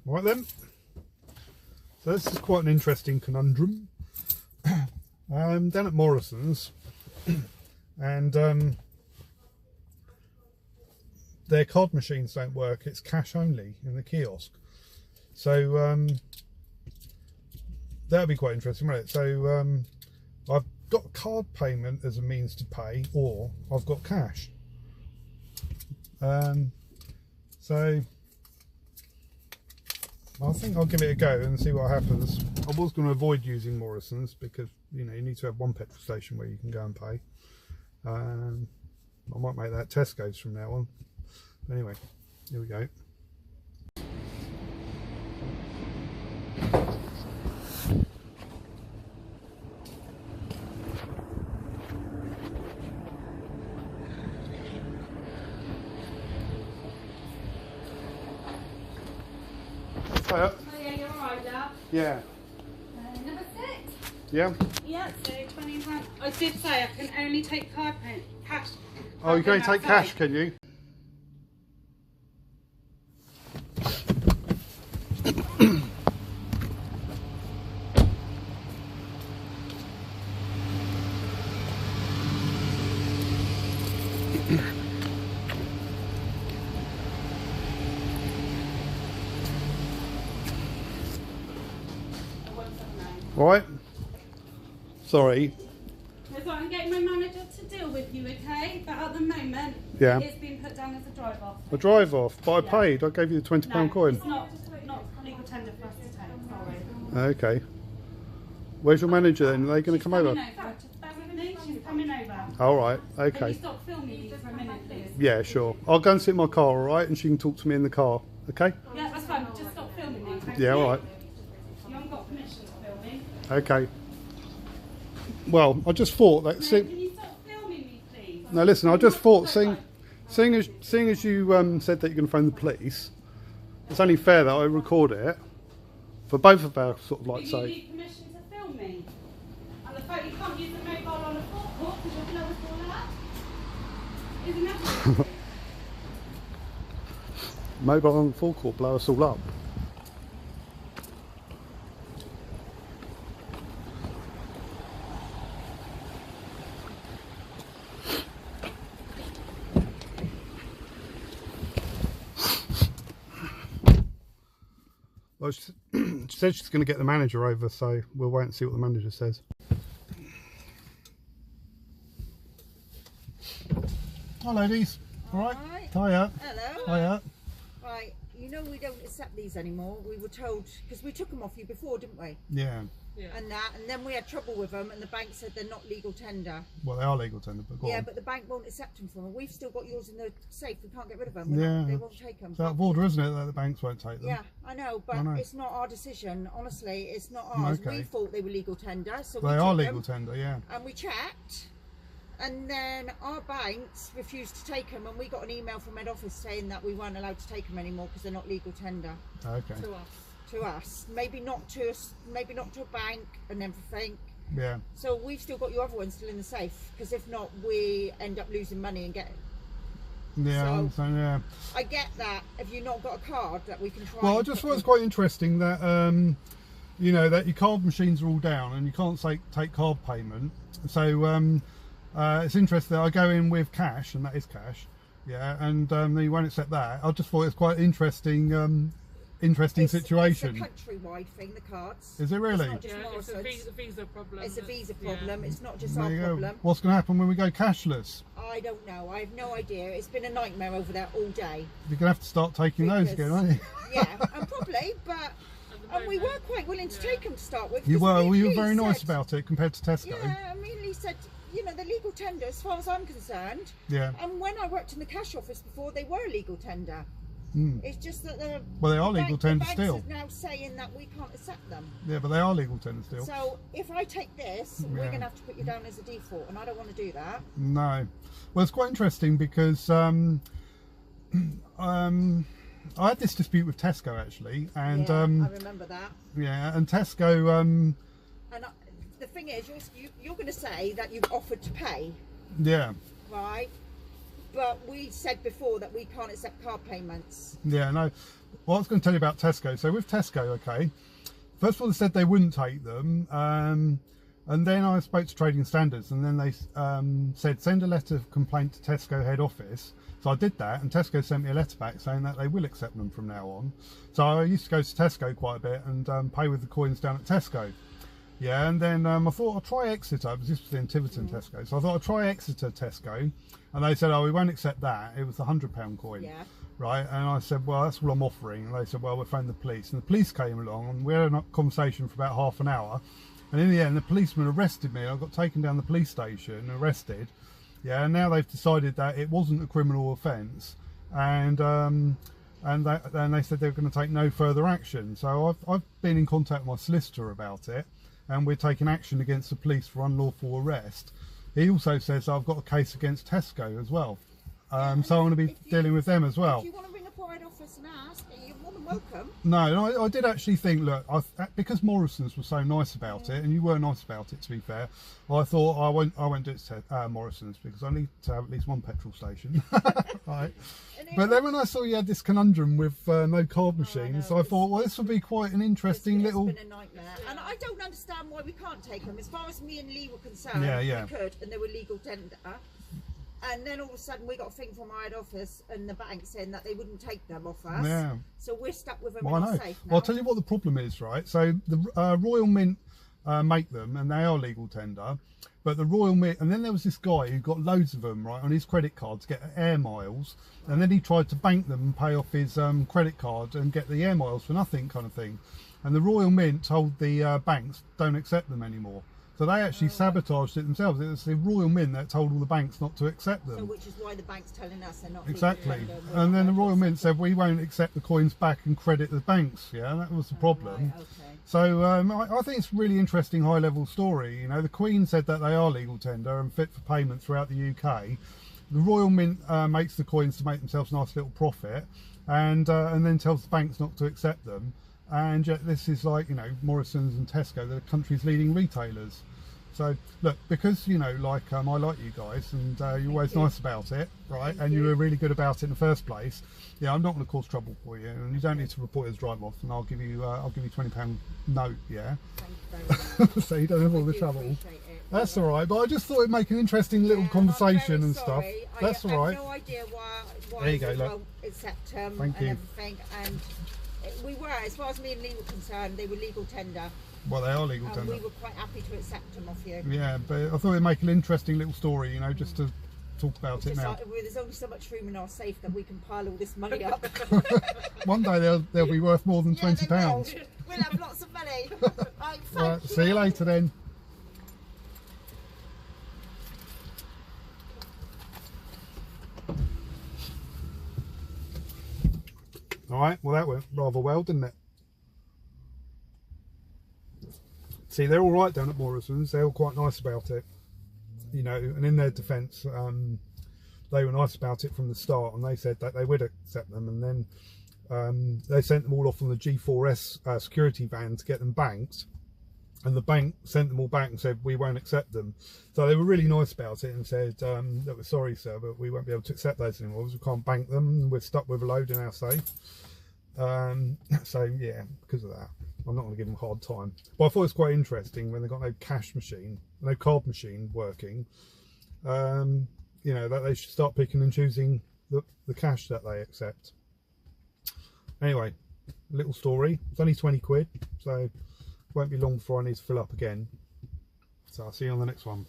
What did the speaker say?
Right then. So this is quite an interesting conundrum. Down at Morrisons, and their card machines don't work. It's cash only in the kiosk. So that'll be quite interesting, won't it? So I've got card payment as a means to pay, or I've got cash. So I think I'll give it a go and see what happens. I was going to avoid using Morrisons because, you know, you need to have one petrol station where you can go and pay. I might make that Tesco's from now on. But anyway, here we go. Hiya. Oh yeah, you're alright, love. Yeah. Number 6. Yeah? Yeah, so £20. I did say I can only take card payment, cash. Oh, you can only take cash, can you? Right. Sorry. So I'm getting my manager to deal with you, okay? But at the moment, Yeah. it's been put down as a drive-off. A drive off, but I paid. I gave you the £20 coin. It's not legal tender for us to take, sorry. Okay. Where's your manager then? Are they going to come over? Coming over. Just bear with me, she's coming over. All right. Can Okay. you stop filming me for a minute, please? Yeah, sure. I'll go and sit in my car, all right, and she can talk to me in the car. Okay? Yeah, that's fine. Just stop filming me. Thank Yeah, you. all right. You haven't got permission to film me. Okay. Well, I just thought that. No, can you stop filming me, please? No, listen. I just thought, seeing as you said that you're going to phone the police, it's only fair that I record it for both of our sort of like You say. need permission to film me. And the fact you can't use the mobile on a forecourt because you'll blow us all up. Isn't that Mobile on the forecourt blow us all up. Well, she said she's going to get the manager over, so we'll wait and see what the manager says. Hi ladies, all right? Hiya. Hello. Hiya. Right, you know we don't accept these anymore. We were told, because we took them off you before, didn't we? Yeah. And then we had trouble with them, and the bank said they're not legal tender. Well, they are legal tender, but go Yeah, on. but the bank won't accept them from them. We've still got yours in the safe. We can't get rid of them. They won't take them. It's out of order, isn't it, that the banks won't take them? Yeah, I know, but it's not our decision. Honestly, it's not ours. Okay. We thought they were legal tender, so They we are took legal them, tender, yeah. and we checked. And then our banks refused to take them, and we got an email from head office saying that we weren't allowed to take them anymore because they're not legal tender. Okay. To us, maybe not to us, maybe not to a bank and everything. Yeah. So we've still got your other ones still in the safe, because if not, we end up losing money and get. Yeah, So, yeah. I get that if you've not got a card that we can try. Well, I and just put thought it's them- quite interesting that you know, that your card machines are all down and you can't take card payment. So it's interesting that I go in with cash, and that is cash. Yeah, and they won't accept that. I just thought it's quite interesting. Interesting situation. It's a countrywide thing, the cards. Is it really? It's not just Yeah, it's a Morrisons. visa problem. It's a visa problem. Yeah. It's not just There our you go. problem. What's going to happen when we go cashless? I don't know. I have no idea. It's been a nightmare over there all day. You're going to have to start taking those Because- again, aren't you? Yeah, and probably, but and we were quite willing to take them to start with. You 'cause were. Lee You were very nice said- about it compared to Tesco. Yeah, I mean, Lee said, you know, they're legal tender as far as I'm concerned. Yeah. And when I worked in the cash office before, they were legal tender. It's just that the Well, they are legal tender the still. banks are now saying that we can't accept them. Yeah, but they are legal tender still. So if I take this, we're Yeah. going to have to put you down as a default, and I don't want to do that. No. Well, it's quite interesting because I had this dispute with Tesco actually, and Yeah, I remember that. yeah, and Tesco And the thing is, you're going to say that you've offered to pay, yeah, right? But we said before that we can't accept card payments. Yeah, no. Well, I was going to tell you about Tesco. So with Tesco, okay, first of all, they said they wouldn't take them. And then I spoke to Trading Standards, and then they said send a letter of complaint to Tesco head office. So I did that, and Tesco sent me a letter back saying that they will accept them from now on. So I used to go to Tesco quite a bit and pay with the coins down at Tesco. Yeah, and then I thought I'll try Exeter, because this was in Tiverton Tesco. So I thought I'd try Exeter Tesco, and they said, oh, we won't accept that. It was the £100 coin. Yeah. Right, and I said, well, that's all I'm offering. And they said, well, we'll phone the police. And the police came along, and we had a conversation for about half an hour. And in the end, the policeman arrested me. I got taken down the police station, arrested. Yeah, and now they've decided that it wasn't a criminal offence, and they said they were going to take no further action. So I've been in contact with my solicitor about it, and we're taking action against the police for unlawful arrest. He also says I've got a case against Tesco as well. So I'm going to be dealing with them as well. If you want to ring up our head office and ask, you're more than welcome. No, I did actually think, look, because Morrisons was so nice about it, and you were nice about it, to be fair, I thought I won't do it to Morrisons, because I need to have at least one petrol station. Right. But then when I saw you had this conundrum with no card machines, I thought, well, this would be quite an interesting little... It's been a nightmare. And I don't understand why we can't take them. As far as me and Lee were concerned, yeah. we could, and they were legal tender. And then all of a sudden we got a thing from our head office and the bank saying that they wouldn't take them off us. Yeah. So we're stuck with them Well, and I know. it's safe now. Well, I'll tell you what the problem is, right? So the Royal Mint make them, and they are legal tender. But the Royal Mint, and then there was this guy who got loads of them, right, on his credit card to get air miles, and then he tried to bank them and pay off his credit card and get the air miles for nothing, kind of thing. And the Royal Mint told the banks don't accept them anymore. So they actually sabotaged it themselves. It was the Royal Mint that told all the banks not to accept them. So which is why the bank's telling us they're not exactly. legal tender. And then the Royal Mint said we won't accept the coins back and credit the banks. Yeah, that was the problem. Right, okay. So I think it's a really interesting high-level story. You know, the Queen said that they are legal tender and fit for payment throughout the UK. The Royal Mint makes the coins to make themselves a nice little profit, and then tells the banks not to accept them. And yet this is like, you know, Morrisons and Tesco, the country's leading retailers. So look, because, you know, like I like you guys, and you're always nice about it, right? And you were really good about it in the first place. Yeah, I'm not going to cause trouble for you, and you don't need to report it as drive off. And I'll give you £20 note. Yeah. Thank you very much. So you don't have all the trouble. Appreciate it. That's all right. But I just thought it'd make an interesting little conversation and stuff. That's all right. I have no idea why There you go, we look. won't accept them Thank and you. everything. And we were, as far as me and Lee were concerned, they were legal tender. Well, they are legal And tender. we were quite happy to accept them off you. Yeah, but I thought it'd make an interesting little story, you know, just to talk about it Just now. like, there's only so much room in our safe that we can pile all this money up. One day they'll be worth more than Yeah, they will. £20. We'll have lots of money. Right, Right, thank see you later then. All right, well that went rather well, didn't it? See, they're all right down at Morrisons. They're all quite nice about it, you know. And in their defence, they were nice about it from the start, and they said that they would accept them. And then they sent them all off on the G4S security van to get them banked. And the bank sent them all back and said, we won't accept them. So they were really nice about it and said, that we're sorry, sir, but we won't be able to accept those anymore because we can't bank them. We're stuck with a load in our safe. So, yeah, because of that, I'm not going to give them a hard time. But I thought it was quite interesting when they got no cash machine, no card machine working, you know, that they should start picking and choosing the cash that they accept. Anyway, little story. It's only 20 quid, so won't be long before I need to fill up again. So I'll see you on the next one.